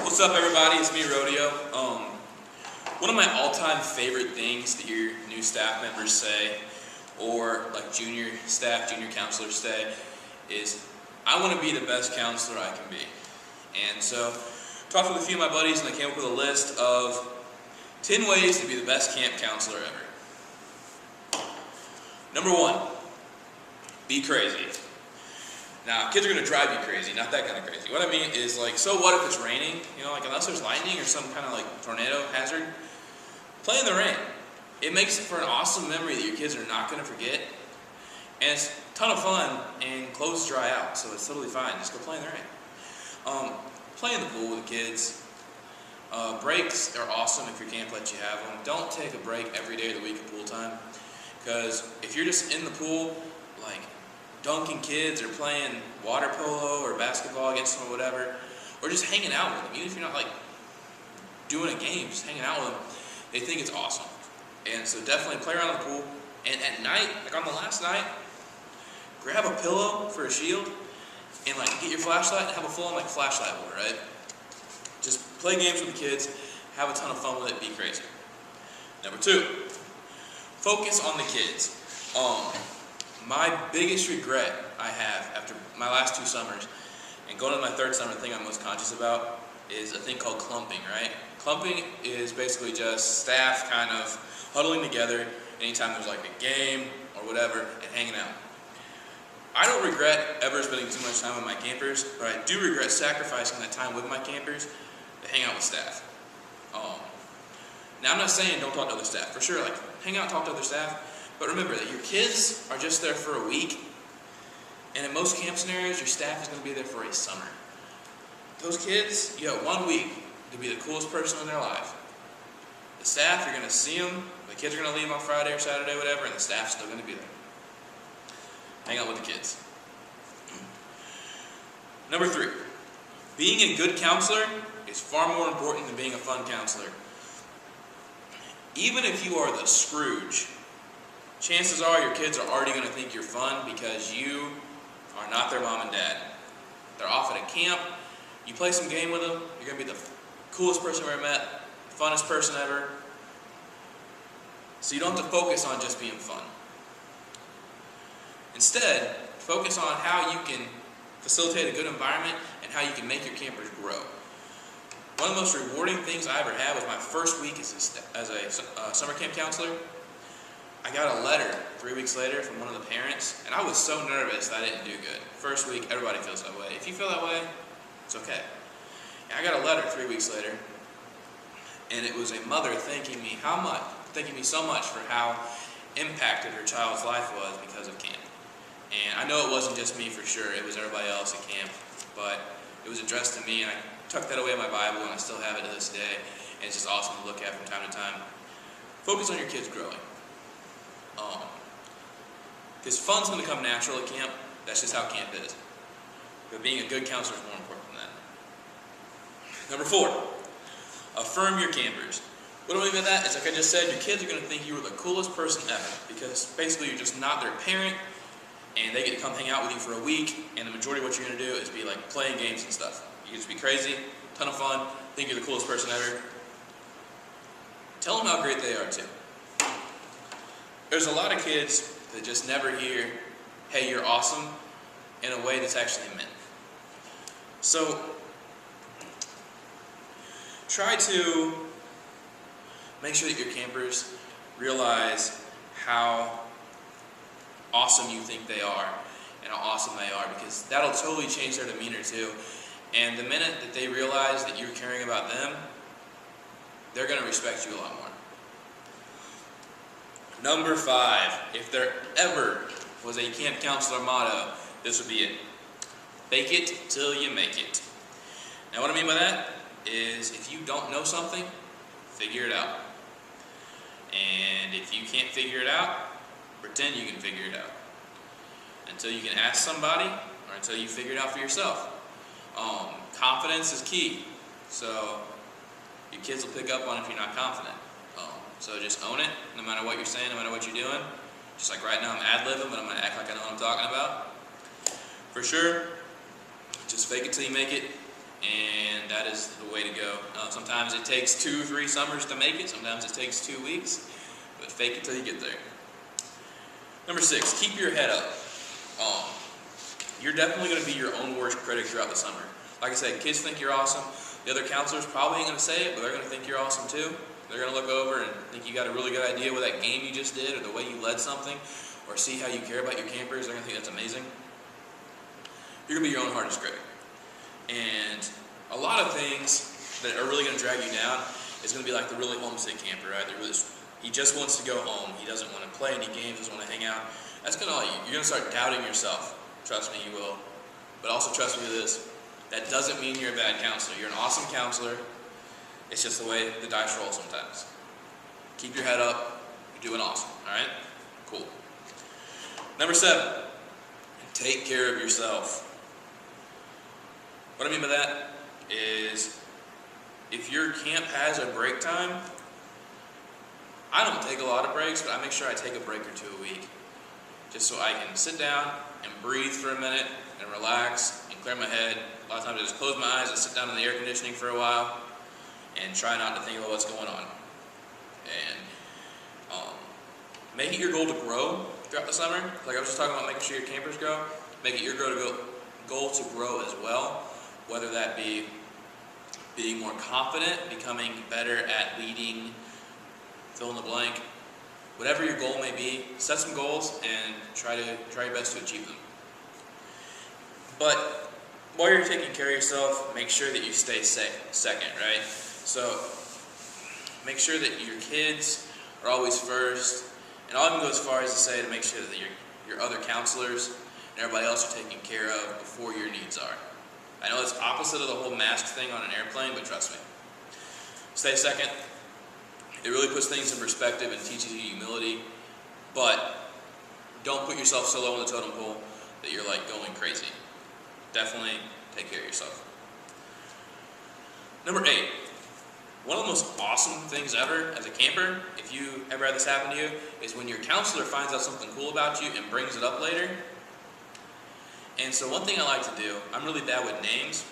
What's up, everybody? It's me, Rodeo. One of my all-time favorite things to hear new staff members say, or like junior staff, junior counselors say, is, I want to be the best counselor I can be. And so, talked with a few of my buddies, and I came up with a list of 10 ways to be the best camp counselor ever. Number 1, be crazy. Now, kids are going to drive you crazy, not that kind of crazy. What I mean is, like, so what if it's raining? You know, like, unless there's lightning or some kind of, like, tornado hazard, play in the rain. It makes it for an awesome memory that your kids are not going to forget. And it's a ton of fun, and clothes dry out, so it's totally fine. Just go play in the rain. Play in the pool with the kids. Breaks are awesome if your camp lets you have them. Don't take a break every day of the week at pool time, because if you're just in the pool, like, dunking kids or playing water polo or basketball against them or whatever, or just hanging out with them, even if you're not like doing a game, just hanging out with them, they think it's awesome. And so definitely play around the pool. And at night, like on the last night, grab a pillow for a shield and like get your flashlight and have a full-on like flashlight holder, right? Just play games with the kids, have a ton of fun with it, be crazy. Number 2, focus on the kids. My biggest regret I have after my last 2 summers and going into my 3rd summer, the thing I'm most conscious about is a thing called clumping, right? Clumping is basically just staff kind of huddling together anytime there's like a game or whatever and hanging out. I don't regret ever spending too much time with my campers, but I do regret sacrificing that time with my campers to hang out with staff. Now I'm not saying don't talk to other staff, for sure, like hang out and talk to other staff. But remember that your kids are just there for a week, and in most camp scenarios, your staff is going to be there for a summer. Those kids, you have 1 week to be the coolest person in their life. The staff, you're going to see them, the kids are going to leave on Friday or Saturday, whatever, and the staff's still going to be there. Hang out with the kids. Number 3, being a good counselor is far more important than being a fun counselor. Even if you are the Scrooge, chances are your kids are already going to think you're fun because you are not their mom and dad. They're off at a camp, you play some game with them, you're going to be the coolest person you've ever met, funnest person ever. So you don't have to focus on just being fun. Instead, focus on how you can facilitate a good environment and how you can make your campers grow. One of the most rewarding things I ever had was my first week as a summer camp counselor. I got a letter 3 weeks later from one of the parents, and I was so nervous that I didn't do good. First week, everybody feels that way. If you feel that way, it's okay. And I got a letter 3 weeks later, and it was a mother thanking me so much for how impacted her child's life was because of camp. And I know it wasn't just me for sure, it was everybody else at camp, but it was addressed to me, and I tucked that away in my Bible, and I still have it to this day, and it's just awesome to look at from time to time. Focus on your kids growing. Because fun's going to come natural at camp. That's just how camp is. But being a good counselor is more important than that. Number 4, affirm your campers. What do I mean by that? It's like I just said, your kids are going to think you are the coolest person ever, because basically you're just not their parent, and they get to come hang out with you for a week, and the majority of what you're going to do is be like playing games and stuff. You just be crazy, ton of fun, think you're the coolest person ever. Tell them how great they are too. There's a lot of kids that just never hear, hey, you're awesome, in a way that's actually meant. So, try to make sure that your campers realize how awesome you think they are and how awesome they are, because that'll totally change their demeanor too. And the minute that they realize that you're caring about them, they're going to respect you a lot more. Number 5, if there ever was a camp counselor motto, this would be it. Fake it till you make it. Now what I mean by that is if you don't know something, figure it out. And if you can't figure it out, pretend you can figure it out. Until you can ask somebody or until you figure it out for yourself. Confidence is key. So your kids will pick up on it if you're not confident. So just own it, no matter what you're saying, no matter what you're doing. Just like right now I'm ad-libbing, but I'm going to act like I know what I'm talking about. For sure, just fake it till you make it. and that is the way to go. Sometimes it takes 2-3 summers to make it, sometimes it takes 2 weeks, but fake it till you get there. Number 6, keep your head up. You're definitely going to be your own worst critic throughout the summer. Like I said, kids think you're awesome. The other counselors probably ain't going to say it, but they're going to think you're awesome too. They're going to look over and think you got a really good idea with that game you just did, or the way you led something, or see how you care about your campers. They're going to think that's amazing. You're going to be your own hardest critic. And a lot of things that are really going to drag you down is going to be like the really homesick camper, right? He just wants to go home. He doesn't want to play any games, doesn't want to hang out. That's going to, you're going to start doubting yourself. Trust me, you will. But also trust me with this. That doesn't mean you're a bad counselor. You're an awesome counselor. It's just the way the dice roll sometimes. Keep your head up. You're doing awesome. All right? Cool. Number 7, take care of yourself. What I mean by that is, if your camp has a break time, I don't take a lot of breaks, but I make sure I take a break or 2 a week. Just so I can sit down and breathe for a minute and relax and clear my head. A lot of times I just close my eyes and sit down in the air conditioning for a while and try not to think about what's going on. And make it your goal to grow throughout the summer. Like I was just talking about making sure your campers grow. Make it your goal to grow as well. Whether that be being more confident, becoming better at leading, fill in the blank. Whatever your goal may be, set some goals and try your best to achieve them. But while you're taking care of yourself, make sure that you stay second, right? So make sure that your kids are always first, and I'll even go as far as to say to make sure that your other counselors and everybody else are taken care of before your needs are. I know it's opposite of the whole mask thing on an airplane, but trust me. Stay second. It really puts things in perspective and teaches you humility, but don't put yourself so low on the totem pole that you're like going crazy. Definitely take care of yourself. Number 8, one of the most awesome things ever as a camper, if you ever had this happen to you, is when your counselor finds out something cool about you and brings it up later. And so one thing I like to do, I'm really bad with names,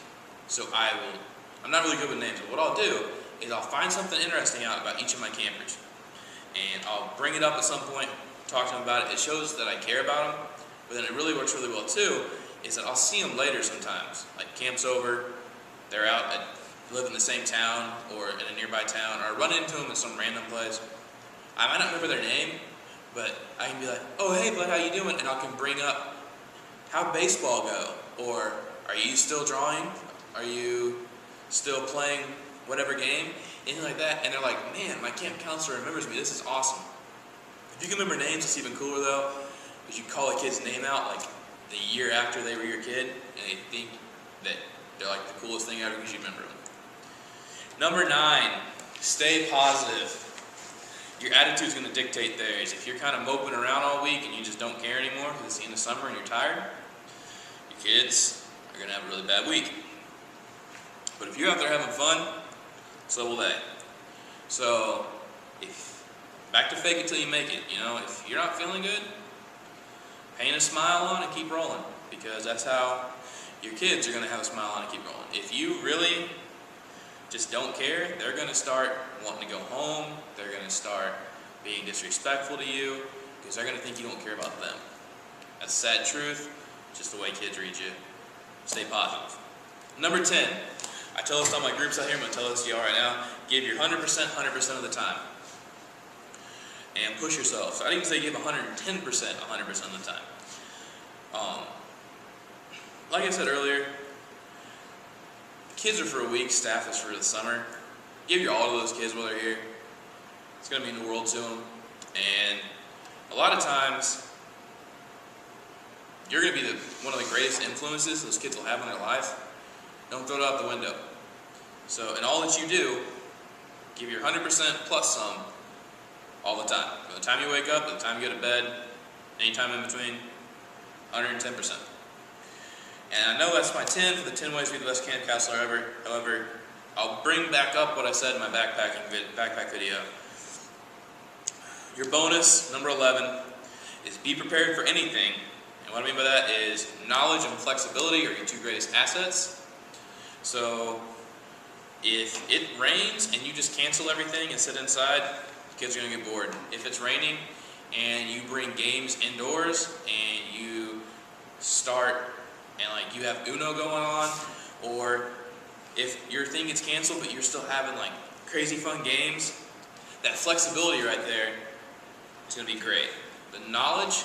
so I'm not really good with names, but what I'll do is I'll find something interesting out about each of my campers. And I'll bring it up at some point, talk to them about it. It shows that I care about them, but then it really works really well too, is that I'll see them later sometimes. Like camp's over, they're out, live in the same town or in a nearby town, or I run into them in some random place. I might not remember their name, but I can be like, oh hey bud, how you doing? And I can bring up, how'd baseball go? Or, are you still drawing? Are you still playing whatever game? Anything like that. And they're like, man, my camp counselor remembers me. This is awesome. If you can remember names, it's even cooler though, because you call a kid's name out like the year after they were your kid, and they think that they're like the coolest thing ever because you remember them. Number 9, stay positive. Your attitude is going to dictate theirs. If you're kind of moping around all week and you just don't care anymore because it's the end of summer and you're tired, your kids are going to have a really bad week. But if you're out there having fun, so will they. So, back to fake it till you make it. You know, if you're not feeling good, paint a smile on and keep rolling, because that's how your kids are going to have a smile on and keep rolling. If you really just don't care, they're going to start wanting to go home. They're going to start being disrespectful to you because they're going to think you don't care about them. That's the sad truth. Just the way kids read you. Stay positive. Number 10. I tell this to all my groups out here. I'm going to tell this to y'all right now. Give your 100% of the time. And push yourself. So I didn't say give 110% 100% of the time. Like I said earlier, kids are for a week, staff is for the summer. Give your all to those kids while they're here. It's going to mean the world to them. And a lot of times, you're going to be one of the greatest influences those kids will have in their life. Don't throw it out the window. So in all that you do, give your 100% plus some all the time. From the time you wake up to the time you go to bed, anytime in between, 110%. And I know that's my 10 for the 10 ways to be the best camp counselor ever. However, I'll bring back up what I said in my backpack video. Your bonus, number 11, is be prepared for anything. And what I mean by that is knowledge and flexibility are your 2 greatest assets. So if it rains and you just cancel everything and sit inside, kids are going to get bored. If it's raining and you bring games indoors and you start and like you have Uno going on, or if your thing gets canceled but you're still having like crazy fun games, that flexibility right there is going to be great. The knowledge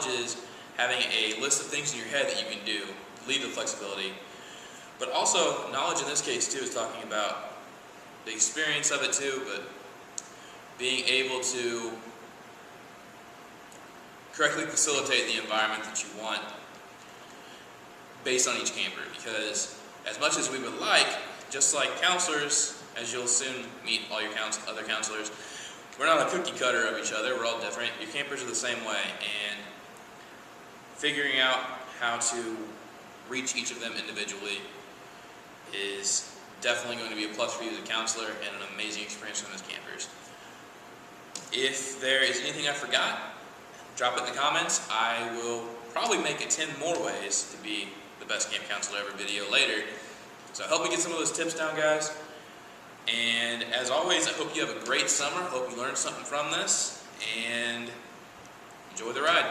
is having a list of things in your head that you can do, lead the flexibility. But also, knowledge in this case too is talking about the experience of it too, but being able to correctly facilitate the environment that you want based on each camper. Because as much as we would like, just like counselors, as you'll soon meet all your other counselors, we're not a cookie cutter of each other, we're all different. Your campers are the same way, and figuring out how to reach each of them individually is definitely going to be a plus for you as a counselor and an amazing experience for them as campers. If there is anything I forgot, drop it in the comments. I will probably make it 10 more ways to be the best camp counselor ever video later. So help me get some of those tips down, guys. And as always, I hope you have a great summer. Hope you learned something from this, and enjoy the ride.